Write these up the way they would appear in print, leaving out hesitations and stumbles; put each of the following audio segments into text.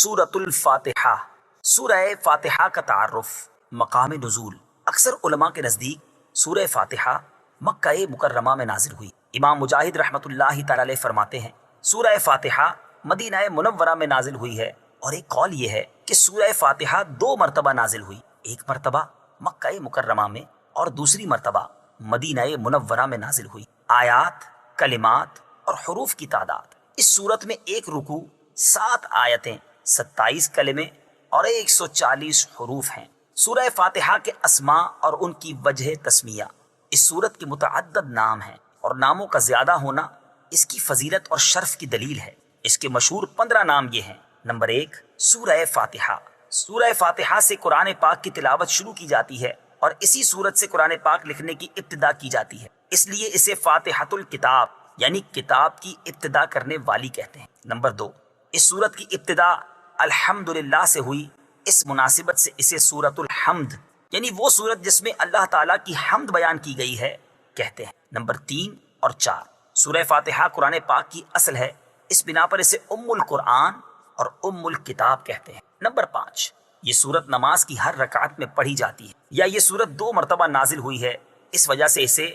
سورۃ الفاتحہ۔ سورہ فاتحہ کا تعارف، مقام نزول۔ اکثر علماء کے نزدیک سورہ فاتحہ مکہ مکرمہ میں نازل ہوئی۔ امام مجاہد رحمۃ اللہ تعالی علیہ فرماتے ہیں سورہ فاتحہ مدینہ منورہ میں نازل ہوئی ہے، اور ایک قول یہ ہے کہ سورہ فاتحہ 2 مرتبہ نازل ہوئی، ایک مرتبہ مکہ مکرمہ میں اور دوسری مرتبہ مدینہ منورہ میں نازل ہوئی۔ آیات، کلمات اور حروف کی تعداد، اس صورت میں ایک رکوع، 7 آیتیں، 27 کلمے اور 140 حروف ہیں۔ سورہ فاتحہ کے اسماء اور ان کی وجہ تسمیہ، اس سورت کے متعدد نام ہیں اور ناموں کا زیادہ ہونا اس کی فضیلت اور شرف کی دلیل ہے۔ اس کے مشہور 15 نام یہ ہیں۔ نمبر 1، سورہ فاتحہ۔ سورہ فاتحہ سے قرآن پاک کی تلاوت شروع کی جاتی ہے اور اسی سورت سے قرآن پاک لکھنے کی ابتدا کی جاتی ہے، اس لیے اسے فاتحۃ الکتاب یعنی کتاب کی ابتدا کرنے والی کہتے ہیں۔ نمبر 2، اس سورت کی ابتدا الحمدللہ سے ہوئی، اس مناسبت سے اسے سورۃ الحمد یعنی وہ سورت جس میں اللہ تعالیٰ کی حمد بیان کی گئی ہے کہتے ہیں۔ نمبر 3 اور 4، سورہ فاتحہ قرآن پاک کی اصل ہے، اس بنا پر اسے ام القرآن اور ام الکتاب کہتے ہیں۔ نمبر 5، یہ سورت نماز کی ہر رکعت میں پڑھی جاتی ہے، یا یہ سورت 2 مرتبہ نازل ہوئی ہے، اس وجہ سے اسے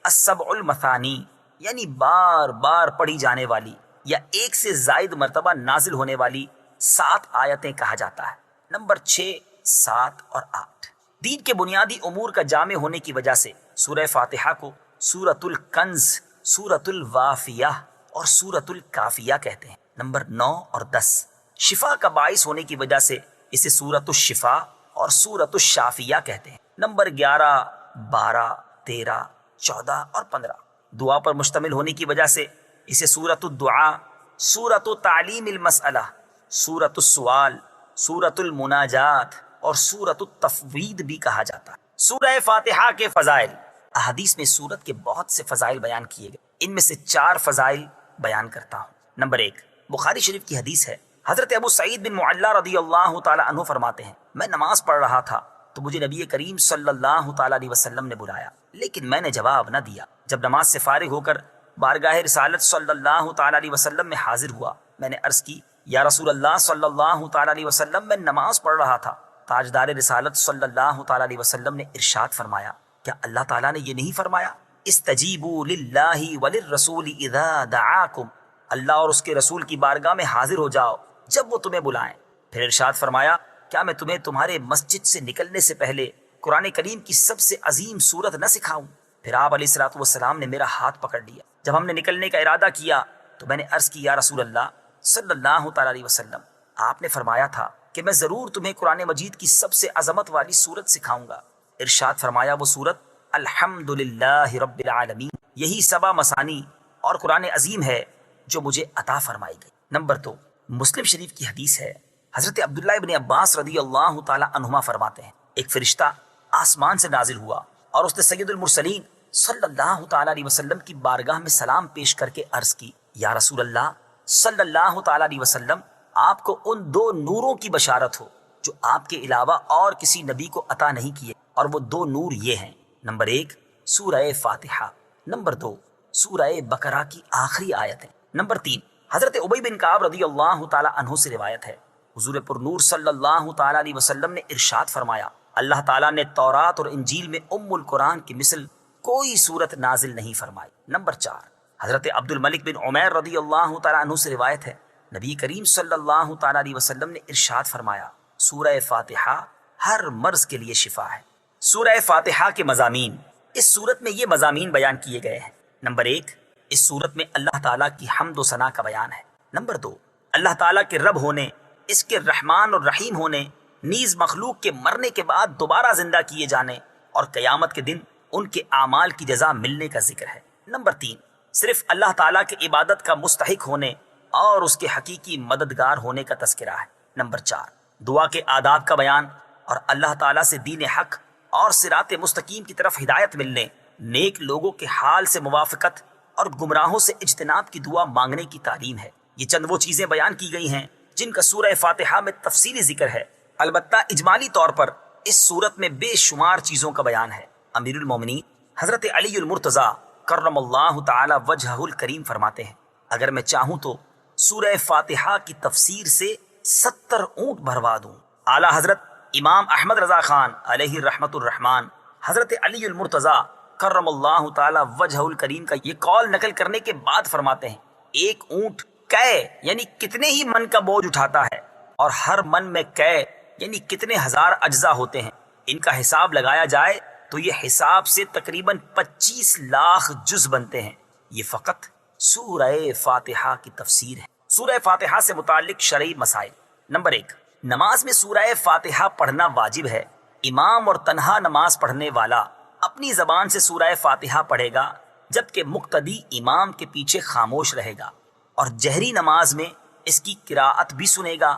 السبع المثانی یعنی بار بار پڑھی جانے والی یا ایک سے زائد مرتبہ نازل ہونے والی 7 آیتیں کہا جاتا ہے۔ نمبر 6، 7 اور 8، دین کے بنیادی امور کا جامع ہونے کی وجہ سے سورہ فاتحہ کو سورۃ الکنز، سورۃ الوافیہ اور سورۃ الکافیہ کہتے ہیں۔ نمبر 9 اور 10، شفا کا باعث ہونے کی وجہ سے اسے سورۃ الشفا اور سورۃ الشافیہ کہتے ہیں۔ نمبر 11، 12، 13، 14 اور 15، دعا پر مشتمل ہونے کی وجہ سے اسے سورۃ الدعاء، سورۃ تعلیم المسئلہ، سورۃ السؤال، سورۃ المناجات اور سورۃ التفویض بھی کہا جاتا ہے۔ سورہ فاتحہ کے فضائل، احادیث میں سورت کے بہت سے فضائل بیان کیے گئے، ان میں سے 4 فضائل بیان کرتا ہوں۔ نمبر 1، بخاری شریف کی حدیث ہے، حضرت ابو سعید بن معلہ رضی اللہ تعالی عنہ فرماتے ہیں میں نماز پڑھ رہا تھا تو مجھے نبی کریم صلی اللہ تعالی علیہ وسلم نے بلایا، لیکن میں نے جواب نہ دیا۔ جب نماز سے فارغ ہو کر بارگاہ رسالت صلی اللہ تعالی علیہ وسلم میں حاضر ہوا، میں نے عرض کی یا رسول اللہ صلی اللہ تعالی علیہ وسلم، میں نماز پڑھ رہا تھا۔ تاجدار رسالت صلی اللہ تعالی علیہ وسلم نے ارشاد فرمایا، کیا اللہ تعالیٰ نے یہ نہیں فرمایا استجیبوا للہ وللرسول اذا دعاکم، اللہ اور اس کے رسول کی بارگاہ میں حاضر ہو جاؤ جب وہ تمہیں بلائیں۔ پھر ارشاد فرمایا، کیا میں تمہیں تمہارے مسجد سے نکلنے سے پہلے قرآن کریم کی سب سے عظیم سورت نہ سکھاؤں؟ پھر آپ علیہ الصلوۃ والسلام نے میرا ہاتھ پکڑ لیا۔ جب ہم نے نکلنے کا ارادہ کیا تو میں نے عرض کی یا رسول اللہ صلی اللہ تعالی علیہ وسلم، آپ نے فرمایا تھا کہ میں ضرور تمہیں قرآن مجید کی سب سے عظمت والی سورت سکھاؤں گا۔ ارشاد فرمایا وہ سورت الحمدللہ رب العالمین، یہی 7 مثانی اور قرآن عظیم ہے جو مجھے عطا فرمائی گئی۔ نمبر 2، مسلم شریف کی حدیث ہے، حضرت عبداللہ ابن عباس رضی اللہ تعالی عنہما فرماتے ہیں ایک فرشتہ آسمان سے نازل ہوا اور اس نے سید المرسلین صلی اللہ تعالی علیہ وسلم کی بارگاہ میں سلام پیش کر کے عرض کی یا رسول اللہ صلی اللہ تعالی علیہ وسلم، آپ کو ان 2 نوروں کی بشارت ہو جو آپ کے علاوہ اور کسی نبی کو عطا نہیں کیے، اور وہ 2 نور یہ ہیں، نمبر 1 سورہ فاتحہ، نمبر 2 سورہ بقرہ کی آخری آیتیں۔ نمبر 3، حضرت ابی بن کعب رضی اللہ تعالی عنہ سے روایت ہے، حضور پر نور صلی اللہ تعالی علیہ وسلم نے ارشاد فرمایا اللہ تعالیٰ نے تورات اور انجیل میں ام القرآن کی مثل کوئی سورت نازل نہیں فرمائی۔ نمبر 4، حضرت عبد الملک بن عمیر رضی اللہ تعالی عنہ سے روایت ہے، نبی کریم صلی اللہ تعالی علیہ وسلم نے ارشاد فرمایا سورہ فاتحہ ہر مرض کے لیے شفا ہے۔ سورہ فاتحہ کے مضامین، اس سورت میں یہ مضامین بیان کیے گئے ہیں۔ نمبر 1، اس سورت میں اللہ تعالیٰ کی حمد و ثنا کا بیان ہے۔ نمبر 2، اللہ تعالیٰ کے رب ہونے، اس کے رحمان اور رحیم ہونے، نیز مخلوق کے مرنے کے بعد دوبارہ زندہ کیے جانے اور قیامت کے دن ان کے اعمال کی جزا ملنے کا ذکر ہے۔ نمبر 3، صرف اللہ تعالیٰ کے عبادت کا مستحق ہونے اور اس کے حقیقی مددگار ہونے کا تذکرہ ہے۔ نمبر 4، دعا کے آداب کا بیان اور اللہ تعالیٰ سے دین حق اور صراط مستقیم کی طرف ہدایت ملنے، نیک لوگوں کے حال سے موافقت اور گمراہوں سے اجتناب کی دعا مانگنے کی تعلیم ہے۔ یہ چند وہ چیزیں بیان کی گئی ہیں جن کا سورہ فاتحہ میں تفصیلی ذکر ہے، البتہ اجمالی طور پر اس سورت میں بے شمار چیزوں کا بیان ہے۔ امیر المومنین حضرت علی المرتضیٰ کرم اللہ تعالی وجہہ الکریم فرماتے ہیں اگر میں چاہوں تو سورہ فاتحہ کی تفسیر سے 70 اونٹ بھروا دوں۔ اعلیٰ حضرت امام احمد رضا خان علیہ رحمت الرحمان حضرت علی المرتضیٰ کرم اللہ تعالی وجہ الکریم کا یہ قول نقل کرنے کے بعد فرماتے ہیں، ایک اونٹ کئے یعنی کتنے ہی من کا بوجھ اٹھاتا ہے، اور ہر من میں کئے یعنی کتنے ہزار اجزاء ہوتے ہیں، ان کا حساب لگایا جائے تو یہ حساب سے تقریباً 25 لاکھ جز بنتے ہیں۔ یہ فقط سورہ فاتحہ کی تفسیر ہے۔ سورہ فاتحہ سے متعلق شرعی مسائل۔ نمبر 1، نماز میں سورہ فاتحہ پڑھنا واجب ہے۔ امام اور تنہا نماز پڑھنے والا اپنی زبان سے سورہ فاتحہ پڑھے گا، جبکہ مقتدی امام کے پیچھے خاموش رہے گا، اور جہری نماز میں اس کی قراءت بھی سنے گا،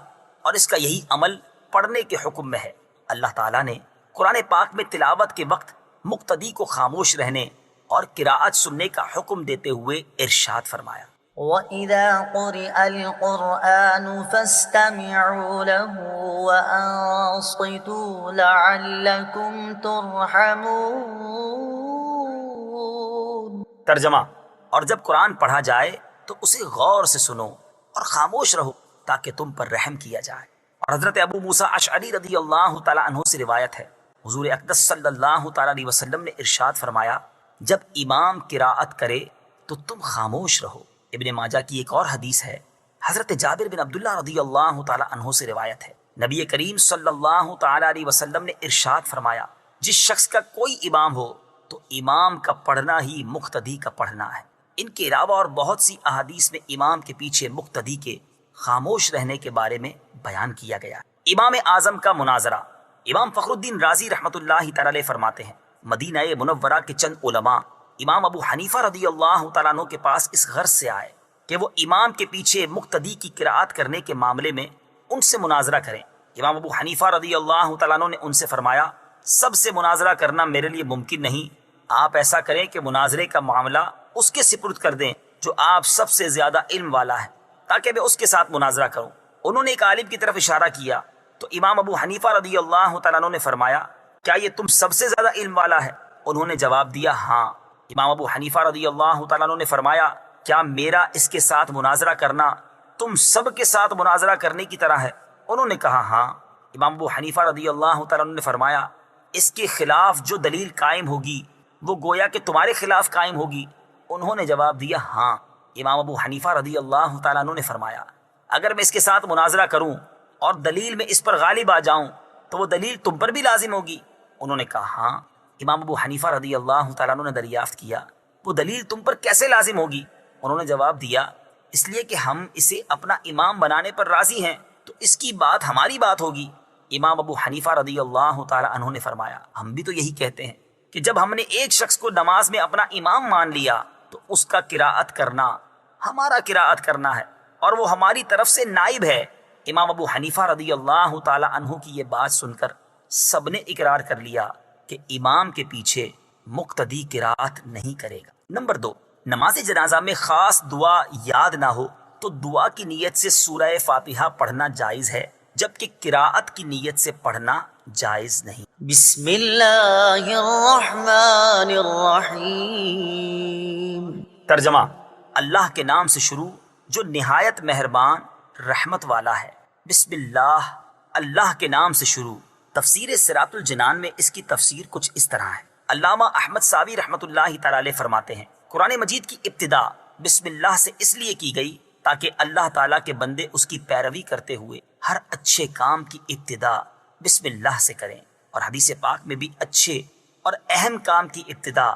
اور اس کا یہی عمل پڑھنے کے حکم میں ہے۔ اللہ تعالیٰ نے قرآن پاک میں تلاوت کے وقت مقتدی کو خاموش رہنے اور قراءت سننے کا حکم دیتے ہوئے ارشاد فرمایا، وَإِذَا قُرِئَ الْقُرْآنُ فَاسْتَمِعُوا لَهُ وَأَنصِتُوا لَعَلَّكُمْ تُرْحَمُونَ۔ ترجمہ، اور جب قرآن پڑھا جائے تو اسے غور سے سنو اور خاموش رہو تاکہ تم پر رحم کیا جائے۔ اور حضرت ابو موسیٰ اشعری رضی اللہ تعالیٰ عنہ سے روایت ہے، حضور اقدس صلی اللہ تعالیٰ علیہ وسلم نے ارشاد فرمایا، جب امام قراءت کرے تو تم خاموش رہو۔ ابن ماجہ کی ایک اور حدیث ہے، حضرت جابر بن عبداللہ رضی اللہ تعالیٰ عنہ سے روایت ہے، نبی کریم صلی اللہ تعالیٰ علیہ وسلم نے ارشاد فرمایا، جس شخص کا کوئی امام ہو تو امام کا پڑھنا ہی مقتدی کا پڑھنا ہے۔ ان کے علاوہ اور بہت سی احادیث میں امام کے پیچھے مقتدی کے خاموش رہنے کے بارے میں بیان کیا گیا۔ امام اعظم کا مناظرہ۔ امام فخر الدین رازی رحمۃ اللہ تعالیٰ علیہ فرماتے ہیں، مدینہ منورہ کے چند علماء امام ابو حنیفہ رضی اللہ تعالیٰ عنہ کے پاس اس غرض سے آئے کہ وہ امام کے پیچھے مقتدی کی قراءت کرنے کے معاملے میں ان سے مناظرہ کریں۔ امام ابو حنیفہ رضی اللہ تعالیٰ عنہ نے ان سے فرمایا، سب سے مناظرہ کرنا میرے لیے ممکن نہیں، آپ ایسا کریں کہ مناظرے کا معاملہ اس کے سپرد کر دیں جو آپ سب سے زیادہ علم والا ہے، تاکہ میں اس کے ساتھ مناظرہ کروں۔ انہوں نے ایک عالم کی طرف اشارہ کیا تو امام ابو حنیفہ رضی اللہ تعالیٰ عنہ نے فرمایا، کیا یہ تم سب سے زیادہ علم والا ہے؟ انہوں نے جواب دیا، ہاں۔ امام ابو حنیفہ رضی اللہ تعالیٰ عنہ نے فرمایا، کیا میرا اس کے ساتھ مناظرہ کرنا تم سب کے ساتھ مناظرہ کرنے کی طرح ہے؟ انہوں نے کہا، ہاں۔ امام ابو حنیفہ رضی اللہ تعالیٰ عنہ نے فرمایا، اس کے خلاف جو دلیل قائم ہوگی وہ گویا کہ تمہارے خلاف قائم ہوگی۔ انہوں نے جواب دیا، ہاں۔ امام ابو حنیفہ رضی اللہ تعالیٰ عنہ نے فرمایا، اگر میں اس کے ساتھ مناظرہ کروں اور دلیل میں اس پر غالب آ جاؤں تو وہ دلیل تم پر بھی لازم ہوگی۔ انہوں نے کہا، ہاں۔ امام ابو حنیفہ رضی اللہ تعالیٰ عنہ نے دریافت کیا، وہ دلیل تم پر کیسے لازم ہوگی؟ انہوں نے جواب دیا، اس لیے کہ ہم اسے اپنا امام بنانے پر راضی ہیں تو اس کی بات ہماری بات ہوگی۔ امام ابو حنیفہ رضی اللہ تعالیٰ عنہ نے فرمایا، ہم بھی تو یہی کہتے ہیں کہ جب ہم نے ایک شخص کو نماز میں اپنا امام مان لیا تو اس کا قراءت کرنا ہمارا قراءت کرنا ہے اور وہ ہماری طرف سے نائب ہے۔ امام ابو حنیفہ رضی اللہ تعالیٰ عنہ کی یہ بات سن کر سب نے اقرار کر لیا کہ امام کے پیچھے مقتدی قراءت نہیں کرے گا۔ نمبر 2، نماز جنازہ میں خاص دعا یاد نہ ہو تو دعا کی نیت سے سورہ فاتحہ پڑھنا جائز ہے، جبکہ قراءت کی نیت سے پڑھنا جائز نہیں۔ بسم اللہ الرحمن الرحیم۔ ترجمہ، اللہ کے نام سے شروع جو نہایت مہربان رحمت والا ہے۔ بسم اللہ، اللہ کے نام سے شروع۔ تفسیر صراط الجنان میں اس کی تفسیر کچھ اس طرح ہے۔ علامہ احمد صاوی رحمۃ اللہ تعالی علیہ فرماتے ہیں، قرآن مجید کی ابتدا بسم اللہ سے اس لیے کی گئی تاکہ اللہ تعالیٰ کے بندے اس کی پیروی کرتے ہوئے ہر اچھے کام کی ابتدا بسم اللہ سے کریں، اور حدیث پاک میں بھی اچھے اور اہم کام کی ابتدا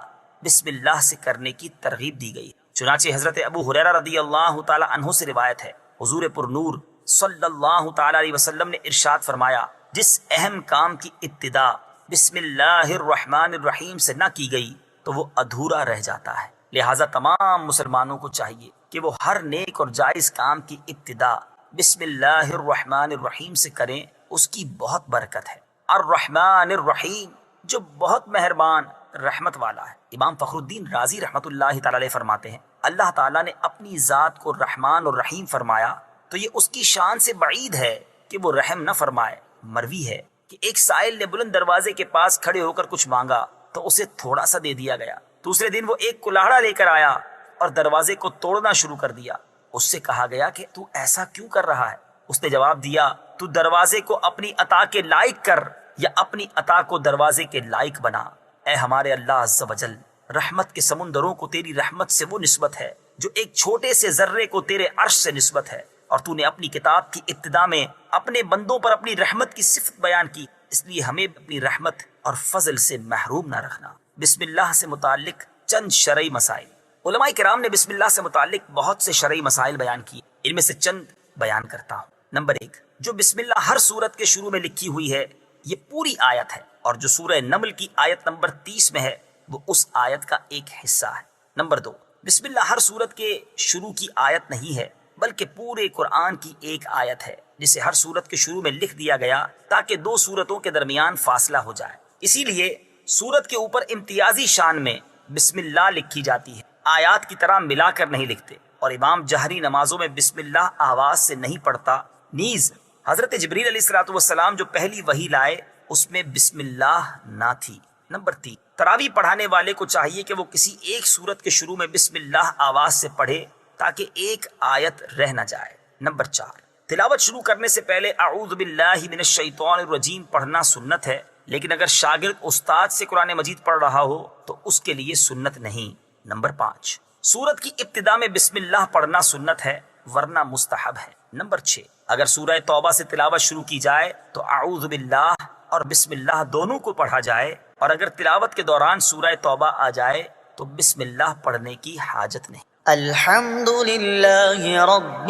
بسم اللہ سے کرنے کی ترغیب دی گئی۔ چنانچہ حضرت ابو ہریرہ رضی اللہ تعالیٰ عنہ سے روایت ہے، حضور پر نور صلی اللہ تعالیٰ علیہ وسلم نے ارشاد فرمایا، جس اہم کام کی ابتدا بسم اللہ الرحمن الرحیم سے نہ کی گئی تو وہ ادھورا رہ جاتا ہے۔ لہٰذا تمام مسلمانوں کو چاہیے کہ وہ ہر نیک اور جائز کام کی ابتدا بسم اللہ الرحمن الرحیم سے کریں، اس کی بہت برکت ہے۔ الرحمن الرحیم، جو بہت مہربان رحمت والا ہے۔ امام فخر الدین رازی رحمۃ اللہ تعالی علیہ فرماتے ہیں، اللہ تعالیٰ نے اپنی ذات کو رحمان اور رحیم فرمایا تو یہ اس کی شان سے بعید ہے کہ وہ رحم نہ فرمائے۔ مروی ہے کہ ایک سائل نے بلند دروازے کے پاس کھڑے ہو کر کچھ مانگا تو اسے تھوڑا سا دے دیا گیا۔ دوسرے دن وہ ایک کلاڑا لے کر آیا اور دروازے کو توڑنا شروع کر دیا۔ اس سے کہا گیا کہ تو ایسا کیوں کر رہا ہے؟ اس نے جواب دیا تو دروازے کو اپنی عطا کے لائق کر یا اپنی عطا کو دروازے کے لائق بنا۔ اے ہمارے اللہ عز و جل، رحمت کے سمندروں کو تیری رحمت سے وہ نسبت ہے جو ایک چھوٹے سے ذرے کو تیرے عرش سے نسبت ہے، اور تو نے اپنی کتاب کی ابتدا میں اپنے بندوں پر اپنی رحمت کی صفت بیان کی، اس لیے ہمیں اپنی رحمت اور فضل سے محروم نہ رکھنا۔ بسم اللہ سے متعلق چند شرعی مسائل۔ علماء کرام نے بسم اللہ سے متعلق بہت سے شرعی مسائل بیان کیے، ان میں سے چند بیان کرتا ہوں۔ نمبر 1، جو بسم اللہ ہر سورت کے شروع میں لکھی ہوئی ہے یہ پوری آیت ہے، اور جو سورہ نمل کی آیت نمبر 30 میں ہے وہ اس آیت کا ایک حصہ ہے۔ نمبر 2، بسم اللہ ہر سورت کے شروع کی آیت نہیں ہے بلکہ پورے قرآن کی ایک آیت ہے جسے ہر سورت کے شروع میں لکھ دیا گیا تاکہ دو سورتوں کے درمیان فاصلہ ہو جائے، اسی لیے سورت کے اوپر امتیازی شان میں بسم اللہ لکھی جاتی ہے، آیات کی طرح ملا کر نہیں لکھتے، اور امام جہری نمازوں میں بسم اللہ آواز سے نہیں پڑھتا۔ نیز حضرت جبریل علیہ السلام جو پہلی وحی لائے اس میں بسم اللہ نہ تھی۔ نمبر 3، تراویح پڑھانے والے کو چاہیے کہ وہ کسی ایک سورت کے شروع میں بسم اللہ آواز سے پڑھے تاکہ ایک آیت رہ نہ جائے۔ نمبر 4، تلاوت شروع کرنے سے پہلے اعوذ باللہ من الشیطان الرجیم پڑھنا سنت ہے، لیکن اگر شاگرد استاد سے قرآن مجید پڑھ رہا ہو تو اس کے لیے سنت نہیں۔ نمبر 5، سورت کی ابتدا میں بسم اللہ پڑھنا سنت ہے ورنہ مستحب ہے۔ نمبر 6، اگر سورہ توبہ سے تلاوت شروع کی جائے تو اعوذ باللہ اور بسم اللہ دونوں کو پڑھا جائے، اور اگر تلاوت کے دوران سورہ توبہ آ جائے تو بسم اللہ پڑھنے کی حاجت نہیں۔ الحمد للہ رب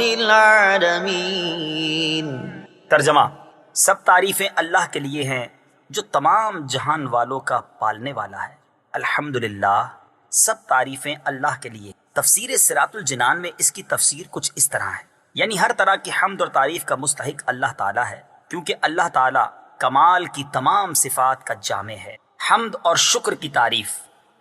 العالمین۔ ترجمہ، سب تعریفیں اللہ کے لیے ہیں جو تمام جہان والوں کا پالنے والا ہے۔ الحمدللہ، سب تعریفیں اللہ کے لیے۔ تفسیر صراط الجنان میں اس کی تفسیر کچھ اس طرح ہے، یعنی ہر طرح کی حمد اور تعریف کا مستحق اللہ تعالیٰ ہے، کیونکہ اللہ تعالیٰ کمال کی تمام صفات کا جامع ہے۔ حمد اور شکر کی تعریف۔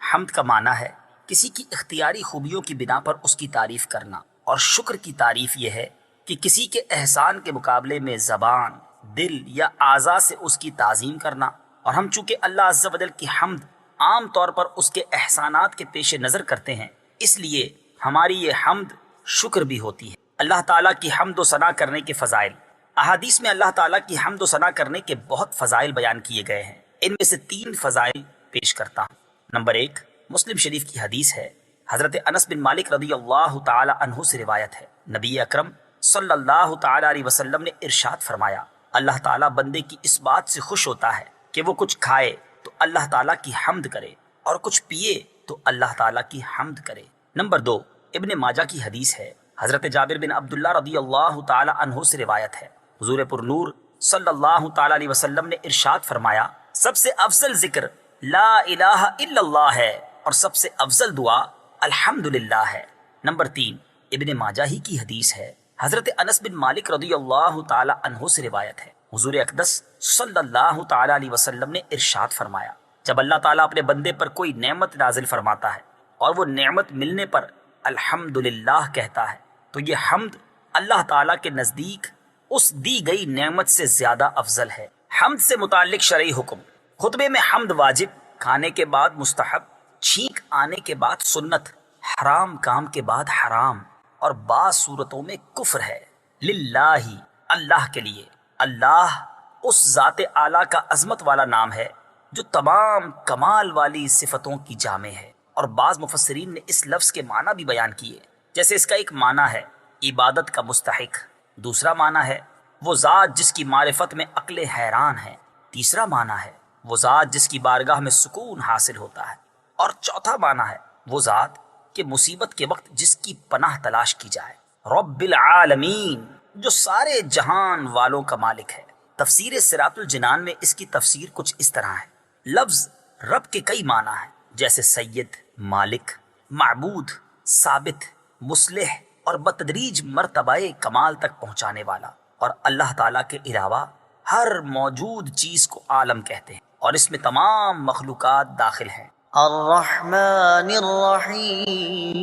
حمد کا معنی ہے کسی کی اختیاری خوبیوں کی بنا پر اس کی تعریف کرنا، اور شکر کی تعریف یہ ہے کہ کسی کے احسان کے مقابلے میں زبان، دل یا اعضاء سے اس کی تعظیم کرنا، اور ہم چونکہ اللہ عز و جل کی حمد عام طور پر اس کے احسانات کے پیش نظر کرتے ہیں، اس لیے ہماری یہ حمد شکر بھی ہوتی ہے۔ اللہ تعالیٰ کی حمد و ثنا کرنے کے فضائل۔ احادیث میں اللہ تعالیٰ کی حمد و ثنا کرنے کے بہت فضائل بیان کیے گئے ہیں، ان میں سے 3 فضائل پیش کرتا ہوں۔ نمبر 1، مسلم شریف کی حدیث ہے، حضرت انس بن مالک رضی اللہ تعالی عنہ سے روایت ہے، نبی اکرم صلی اللہ تعالی علیہ وسلم نے ارشاد فرمایا، اللہ تعالیٰ بندے کی اس بات سے خوش ہوتا ہے کہ وہ کچھ کھائے تو اللہ تعالیٰ کی حمد کرے، اور کچھ پیے تو اللہ تعالیٰ کی حمد کرے۔ نمبر 2، ابن ماجہ کی حدیث ہے، حضرت جابر بن عبداللہ رضی اللہ تعالی عنہ سے روایت ہے، حضور پر نور صلی اللہ تعالی علیہ وسلم نے ارشاد فرمایا، سب سے افضل ذکر لا الہ الا اللہ ہے، اور سب سے افضل دعا الحمدللہ ہے۔ نمبر 3، ابن ماجہ ہی کی حدیث ہے، حضرت انس بن مالک رضی اللہ تعالی عنہ سے روایت ہے، حضور اقدس صلی اللہ تعالی علیہ وسلم نے ارشاد فرمایا، جب اللہ تعالیٰ اپنے بندے پر کوئی نعمت نازل فرماتا ہے اور وہ نعمت ملنے پر الحمدللہ کہتا ہے تو یہ حمد اللہ تعالیٰ کے نزدیک اس دی گئی نعمت سے زیادہ افضل ہے۔ حمد سے متعلق شرعی حکم۔ خطبے میں حمد واجب، کھانے کے بعد مستحب، چھینک آنے کے بعد سنت، حرام کام کے بعد حرام، اور بعض صورتوں میں کفر ہے۔ للہ، اللہ کے لیے۔ اللہ اس ذات اعلیٰ کا عظمت والا نام ہے جو تمام کمال والی صفتوں کی جامع ہے، اور بعض مفسرین نے اس لفظ کے معنی بھی بیان کیے، جیسے اس کا ایک معنی ہے عبادت کا مستحق، دوسرا معنی ہے وہ ذات جس کی معرفت میں عقل حیران ہے، تیسرا معنی ہے وہ ذات جس کی بارگاہ میں سکون حاصل ہوتا ہے، اور چوتھا معنی ہے وہ ذات کہ مصیبت کے وقت جس کی پناہ تلاش کی جائے۔ رب العالمین، جو سارے جہان والوں کا مالک ہے۔ تفسیر صراط الجنان میں اس کی تفسیر کچھ اس طرح ہے، لفظ رب کے کئی معنی ہیں، جیسے سید، مالک، معبود، ثابت، مصلح، اور بتدریج مرتبہ کمال تک پہنچانے والا، اور اللہ تعالیٰ کے علاوہ ہر موجود چیز کو عالم کہتے ہیں، اور اس میں تمام مخلوقات داخل ہیں۔ الرحمن الرحیم۔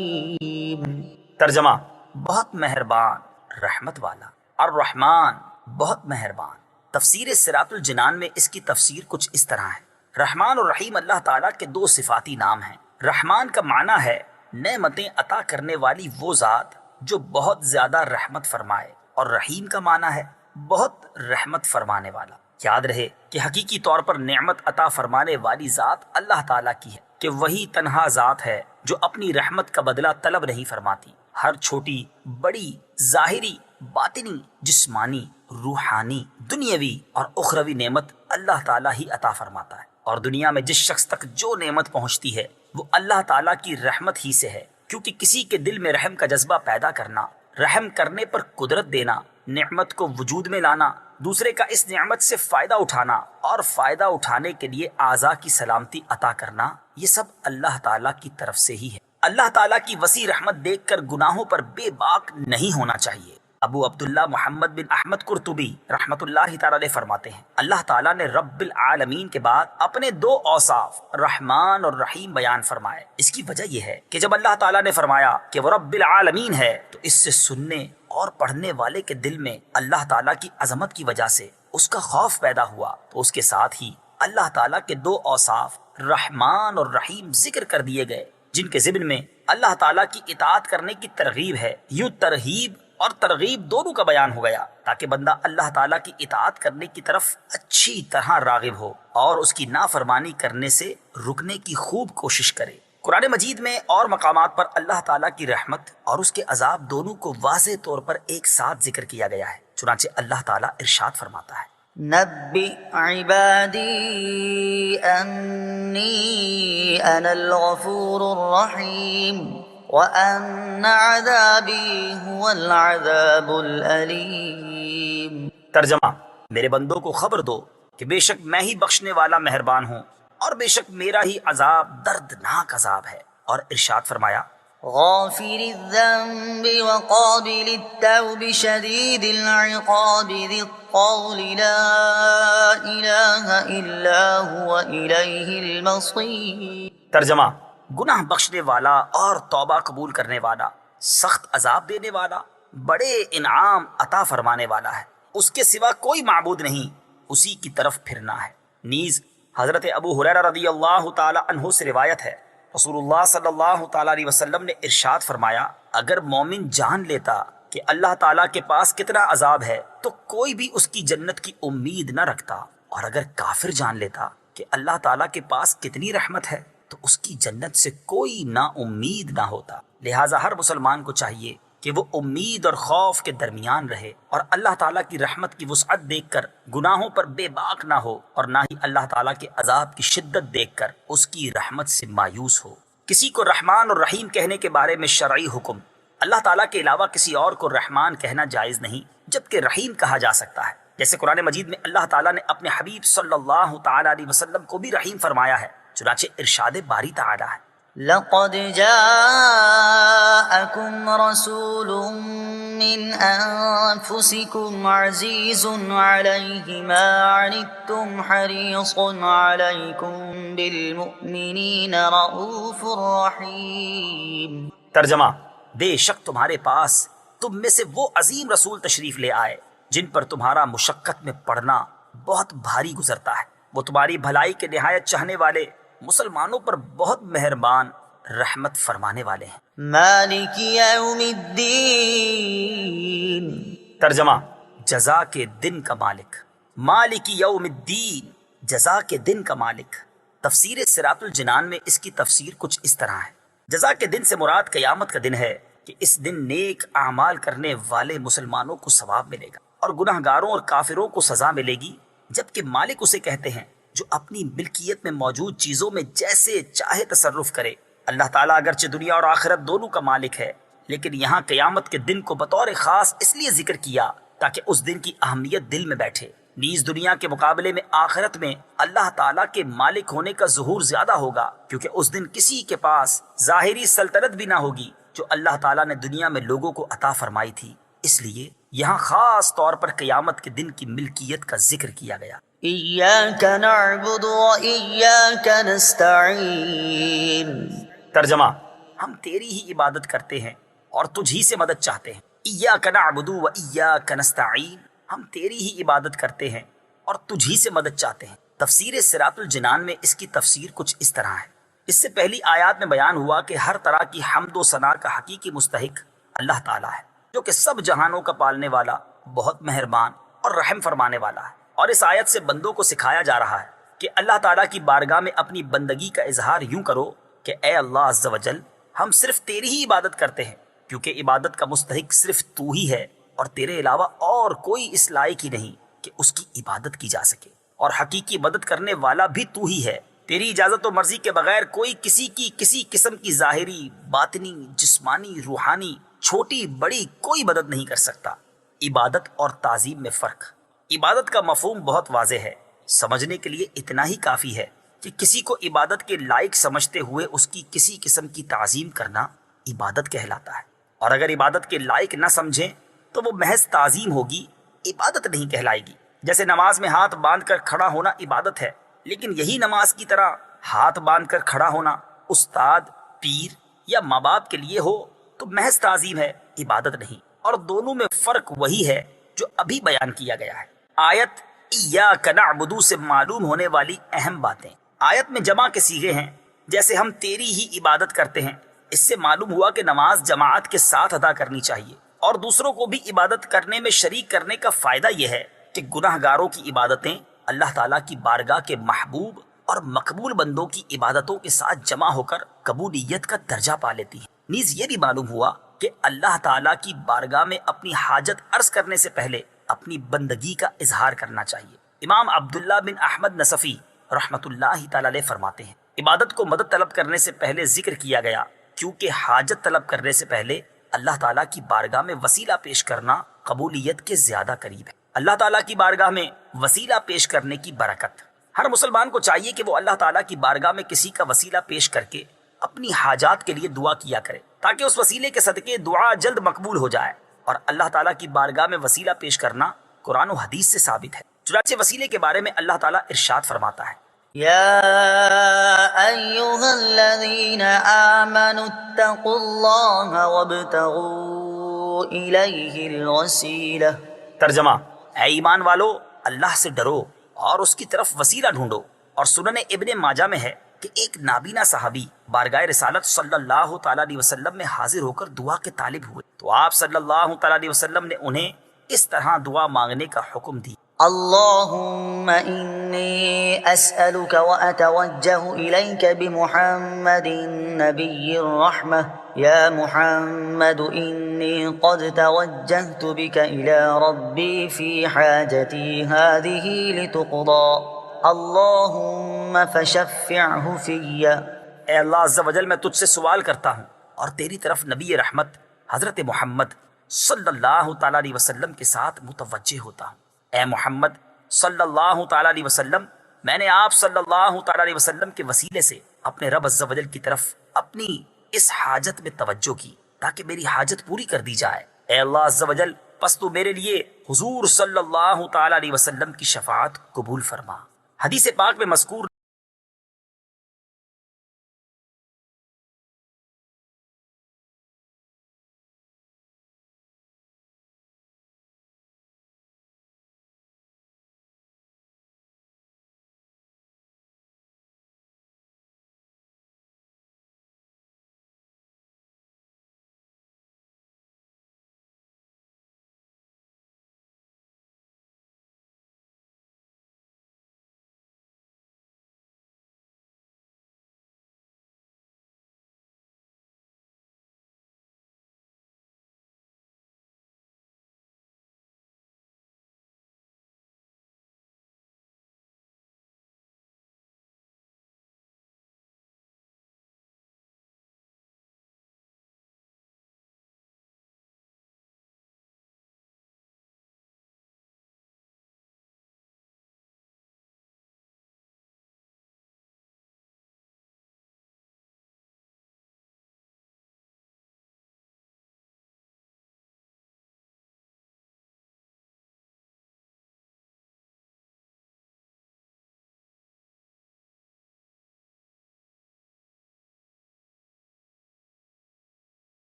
ترجمہ، بہت مہربان، رحمت والا۔ الرحمن، بہت مہربان۔ تفسیر صراط الجنان میں اس کی تفسیر کچھ اس طرح ہے، رحمان اور رحیم اللہ تعالیٰ کے 2 صفاتی نام ہیں۔ رحمان کا معنی ہے نعمتیں عطا کرنے والی وہ ذات جو بہت زیادہ رحمت فرمائے، اور رحیم کا معنی ہے بہت رحمت فرمانے والا۔ یاد رہے کہ حقیقی طور پر نعمت عطا فرمانے والی ذات اللہ تعالیٰ کی ہے، کہ وہی تنہا ذات ہے جو اپنی رحمت کا بدلہ طلب نہیں فرماتی۔ ہر چھوٹی بڑی ظاہری باطنی جسمانی روحانی دنیاوی اور اخروی نعمت اللہ تعالیٰ ہی عطا فرماتا ہے، اور دنیا میں جس شخص تک جو نعمت پہنچتی ہے وہ اللہ تعالیٰ کی رحمت ہی سے ہے، کیونکہ کسی کے دل میں رحم کا جذبہ پیدا کرنا، رحم کرنے پر قدرت دینا، نعمت کو وجود میں لانا، دوسرے کا اس نعمت سے فائدہ اٹھانا اور فائدہ اٹھانے کے لیے اعضاء کی سلامتی عطا کرنا، یہ سب اللہ تعالیٰ کی طرف سے ہی ہے۔ اللہ تعالیٰ کی وسیع رحمت دیکھ کر گناہوں پر بے باک نہیں ہونا چاہیے۔ ابو عبداللہ محمد بن احمد قرطبی رحمۃ اللہ تعالی علیہ فرماتے ہیں، اللہ تعالیٰ نے رب العالمین کے بعد اپنے دو اوصاف رحمان اور رحیم بیان فرمائے۔ اس کی وجہ یہ ہے کہ جب اللہ تعالیٰ نے فرمایا کہ وہ رب العالمین ہے تو اس سے سننے اور پڑھنے والے کے دل میں اللہ تعالیٰ کی عظمت کی وجہ سے اس کا خوف پیدا ہوا، تو اس کے ساتھ ہی اللہ تعالیٰ کے دو اوصاف رحمان اور رحیم ذکر کر دیے گئے، جن کے ضمن میں اللہ تعالیٰ کی اطاعت کرنے کی ترغیب ہے۔ یوں ترغیب اور ترغیب دونوں کا بیان ہو گیا تاکہ بندہ اللہ تعالیٰ کی اطاعت کرنے کی طرف اچھی طرح راغب ہو اور اس کی نافرمانی کرنے سے رکنے کی خوب کوشش کرے۔ قرآن مجید میں اور مقامات پر اللہ تعالیٰ کی رحمت اور اس کے عذاب دونوں کو واضح طور پر ایک ساتھ ذکر کیا گیا ہے۔ چنانچہ اللہ تعالیٰ ارشاد فرماتا ہے، نبئ عبادی انی انا الغفور الرحیم وان عذابی هو العذاب الالیم۔ ترجمہ، میرے بندوں کو خبر دو کہ بے شک میں ہی بخشنے والا مہربان ہوں اور بے شک میرا ہی عذاب دردناک عذاب ہے۔ اور ارشاد فرمایا، غافر الذنب وقابل التوب شدید العقاب ذی الطول لا الہ الا هو الیہ المصیر۔ ترجمہ، گناہ بخشنے والا اور توبہ قبول کرنے والا، سخت عذاب دینے والا، بڑے انعام عطا فرمانے والا ہے، اس کے سوا کوئی معبود نہیں، اسی کی طرف پھرنا ہے۔ نیز حضرت ابو ہریرہ رضی اللہ تعالی عنہ سے روایت ہے، رسول اللہ صلی اللہ تعالی علیہ وسلم نے ارشاد فرمایا، اگر مومن جان لیتا کہ اللہ تعالیٰ کے پاس کتنا عذاب ہے تو کوئی بھی اس کی جنت کی امید نہ رکھتا، اور اگر کافر جان لیتا کہ اللہ تعالیٰ کے پاس کتنی رحمت ہے تو اس کی جنت سے کوئی نا امید نہ ہوتا۔ لہٰذا ہر مسلمان کو چاہیے کہ وہ امید اور خوف کے درمیان رہے اور اللہ تعالیٰ کی رحمت کی وسعت دیکھ کر گناہوں پر بے باک نہ ہو، اور نہ ہی اللہ تعالیٰ کے عذاب کی شدت دیکھ کر اس کی رحمت سے مایوس ہو۔ کسی کو رحمان اور رحیم کہنے کے بارے میں شرعی حکم، اللہ تعالیٰ کے علاوہ کسی اور کو رحمان کہنا جائز نہیں، جبکہ رحیم کہا جا سکتا ہے، جیسے قرآن مجید میں اللہ تعالیٰ نے اپنے حبیب صلی اللہ تعالیٰ علیہ وسلم کو بھی رحیم فرمایا ہے۔ چنانچہ ارشاد باری تعالیٰ ہے، لقد جاءكم رسول من أنفسكم عزيز عليه ما عنتم حريص عليكم بالمؤمنين رؤوف رحيم۔ ترجمہ، بے شک تمہارے پاس تم میں سے وہ عظیم رسول تشریف لے آئے جن پر تمہارا مشقت میں پڑنا بہت بھاری گزرتا ہے، وہ تمہاری بھلائی کے نہایت چاہنے والے، مسلمانوں پر بہت مہربان، رحمت فرمانے والے ہیں۔ مالک یوم الدین۔ ترجمہ، جزا کے دن کا مالک، مالک یوم الدین، جزا کے دن کا مالک۔ تفسیر صراط الجنان میں اس کی تفسیر کچھ اس طرح ہے، جزا کے دن سے مراد قیامت کا دن ہے کہ اس دن نیک اعمال کرنے والے مسلمانوں کو ثواب ملے گا اور گناہ گاروں اور کافروں کو سزا ملے گی، جبکہ مالک اسے کہتے ہیں جو اپنی ملکیت میں موجود چیزوں میں جیسے چاہے تصرف کرے۔ اللہ تعالیٰ اگرچہ دنیا اور آخرت دونوں کا مالک ہے، لیکن یہاں قیامت کے دن کو بطور خاص اس لیے ذکر کیا تاکہ اس دن کی اہمیت دل میں بیٹھے۔ نیز دنیا کے مقابلے میں آخرت میں اللہ تعالیٰ کے مالک ہونے کا ظہور زیادہ ہوگا، کیونکہ اس دن کسی کے پاس ظاہری سلطنت بھی نہ ہوگی جو اللہ تعالیٰ نے دنیا میں لوگوں کو عطا فرمائی تھی۔ اس لیے یہاں خاص طور پر قیامت کے دن کی ملکیت کا ذکر کیا گیا۔ ایاک نعبد و ایاک نستعین۔ ترجمہ، ہم تیری ہی عبادت کرتے ہیں اور تجھ ہی سے مدد چاہتے ہیں۔ ایاک نعبد و ایاک نستعین، ہم تیری ہی عبادت کرتے ہیں اور تجھ ہی سے مدد چاہتے ہیں۔ تفسیر صراط الجنان میں اس کی تفسیر کچھ اس طرح ہے، اس سے پہلی آیات میں بیان ہوا کہ ہر طرح کی حمد و ثنا کا حقیقی مستحق اللہ تعالیٰ ہے، جو کہ سب جہانوں کا پالنے والا، بہت مہربان اور رحم فرمانے والا ہے۔ اور اس آیت سے بندوں کو سکھایا جا رہا ہے کہ اللہ تعالیٰ کی بارگاہ میں اپنی بندگی کا اظہار یوں کرو کہ اے اللہ عز و جل، ہم صرف تیری ہی عبادت کرتے ہیں، کیونکہ عبادت کا مستحق صرف تو ہی ہے اور تیرے علاوہ اور کوئی اس لائق ہی نہیں کہ اس کی عبادت کی جا سکے، اور حقیقی مدد کرنے والا بھی تو ہی ہے۔ تیری اجازت و مرضی کے بغیر کوئی کسی کی کسی قسم کی ظاہری، باطنی، جسمانی، روحانی، چھوٹی بڑی کوئی مدد نہیں کر سکتا۔ عبادت اور تعظیم میں فرق۔ عبادت کا مفہوم بہت واضح ہے، سمجھنے کے لیے اتنا ہی کافی ہے کہ کسی کو عبادت کے لائق سمجھتے ہوئے اس کی کسی قسم کی تعظیم کرنا عبادت کہلاتا ہے، اور اگر عبادت کے لائق نہ سمجھیں تو وہ محض تعظیم ہوگی، عبادت نہیں کہلائے گی۔ جیسے نماز میں ہاتھ باندھ کر کھڑا ہونا عبادت ہے، لیکن یہی نماز کی طرح ہاتھ باندھ کر کھڑا ہونا استاد، پیر یا ماں باپ کے لیے ہو تو محض تعظیم ہے، عبادت نہیں۔ اور دونوں میں فرق وہی ہے جو ابھی بیان کیا گیا ہے۔ آیت ایاک نعبد سے معلوم ہونے والی اہم باتیں۔ آیت میں جمع کے صیغے ہیں، جیسے ہم تیری ہی عبادت کرتے ہیں۔ اس سے معلوم ہوا کہ نماز جماعت کے ساتھ ادا کرنی چاہیے، اور دوسروں کو بھی عبادت کرنے میں شریک کرنے کا فائدہ یہ ہے کہ گناہ گاروں کی عبادتیں اللہ تعالیٰ کی بارگاہ کے محبوب اور مقبول بندوں کی عبادتوں کے ساتھ جمع ہو کر قبولیت کا درجہ پا لیتی ہیں۔ نیز یہ بھی معلوم ہوا کہ اللہ تعالیٰ کی بارگاہ میں اپنی حاجت عرض کرنے سے پہلے اپنی بندگی کا اظہار کرنا چاہیے۔ امام عبداللہ بن احمد نصفی رحمۃ اللہ تعالی علیہ فرماتے ہیں، عبادت کو مدد طلب کرنے سے پہلے ذکر کیا گیا کیونکہ حاجت طلب کرنے سے پہلے اللہ تعالیٰ کی بارگاہ میں وسیلہ پیش کرنا قبولیت کے زیادہ قریب ہے۔ اللہ تعالیٰ کی بارگاہ میں وسیلہ پیش کرنے کی برکت۔ ہر مسلمان کو چاہیے کہ وہ اللہ تعالیٰ کی بارگاہ میں کسی کا وسیلہ پیش کر کے اپنی حاجات کے لیے دعا کیا کرے، تاکہ اس وسیلے کے صدقے دعا جلد مقبول ہو جائے۔ اور اللہ تعالیٰ کی بارگاہ میں وسیلہ پیش کرنا قرآن و حدیث سے ثابت ہے۔ چنانچہ وسیلے کے بارے میں اللہ تعالیٰ ارشاد فرماتا ہے، يا أيها الذين آمنوا اتقوا الله وابتغوا إليه الوسيلة۔ ترجمہ، اے ایمان والو، اللہ سے ڈرو اور اس کی طرف وسیلہ ڈھونڈو۔ اور سنن ابن ماجہ میں ہے کہ ایک نابینا صحابی بارگاہ رسالت صلی اللہ تعالیٰ علیہ وسلم میں حاضر ہو کر دعا کے طالب ہوئے، تو آپ صلی اللہ تعالیٰ علیہ وسلم نے انہیں اس طرح دعا مانگنے کا حکم دی، اللهم إني أسألك وأتوجه إليك بمحمد نبي الرحمة يا محمد إني قد توجهت بك إلى ربي في حاجتي هذه لتقضى اللهم فشفعه في۔ اے اللہ عز و جل، میں تجھ سے سوال کرتا ہوں اور تیری طرف نبی رحمت حضرت محمد صلی اللہ تعالیٰ علیہ وسلم کے ساتھ متوجہ ہوتا ہوں۔ اے محمد صلی اللہ تعالیٰ علیہ وسلم، میں نے آپ صلی اللہ تعالیٰ علیہ وسلم کے وسیلے سے اپنے رب عز و جل کی طرف اپنی اس حاجت میں توجہ کی تاکہ میری حاجت پوری کر دی جائے۔ اے اللہ عز و جل، پس تو میرے لیے حضور صلی اللہ تعالیٰ علیہ وسلم کی شفاعت قبول فرما۔ حدیث پاک میں مذکور